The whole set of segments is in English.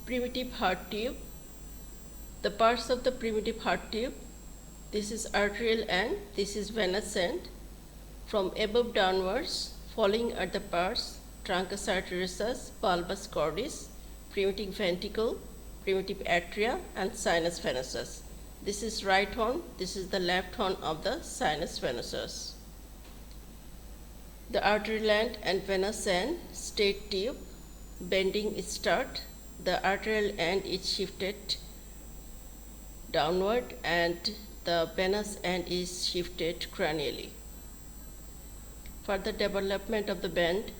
Primitive heart tube. The parts of the primitive heart tube, this is arterial and this is venous end. From above downwards, following are the parts truncus arteriosus, bulbus cordis, primitive ventricle, primitive atria, and sinus venosus. This is right horn, this is the left horn of the sinus venosus. The arterial end and venous end state tube, bending start. The arterial end is shifted downward and the venous end is shifted cranially. For the development of the bend,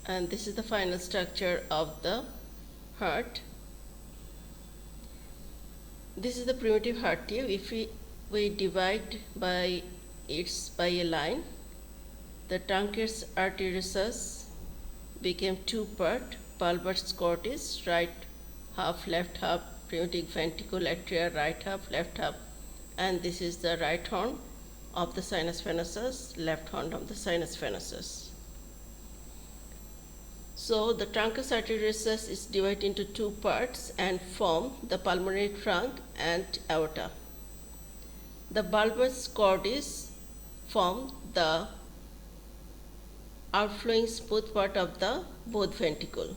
and this is the final structure of the heart. This is the primitive heart tube. If we divide by a line, the truncus arteriosus became two part, bulbus cordis, right half, left half, primitive ventricle atria, right half, left half, and this is the right horn of the sinus venosus, left horn of the sinus venosus. So the truncus arteriosus is divided into two parts and form the pulmonary trunk and aorta. The bulbus cordis form the outflowing smooth part of the both ventricle.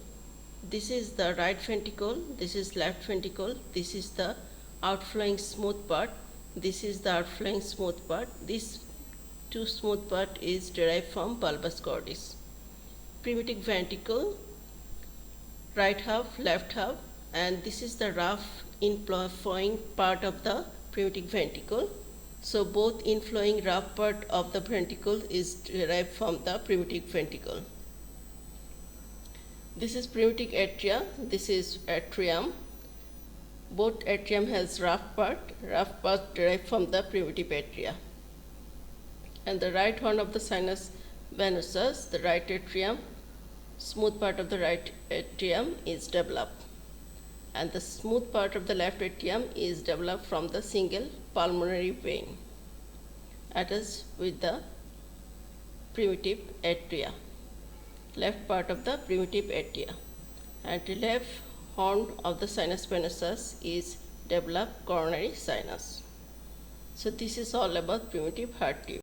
This is the right ventricle, this is left ventricle, this is the outflowing smooth part, this is the outflowing smooth part. This two smooth part is derived from bulbus cordis. Primitive ventricle, right half, left half, and this is the rough inflowing part of the primitive ventricle. So both inflowing rough part of the ventricle is derived from the primitive ventricle. This is primitive atria, this is atrium. Both atrium has rough part derived from the primitive atria. And the right horn of the sinus venosus, the right atrium, smooth part of the right atrium is developed. And the smooth part of the left atrium is developed from the single pulmonary vein attached with the primitive atria, left part of the primitive atria. And the left horn of the sinus venosus is developed coronary sinus. So this is all about primitive heart tube.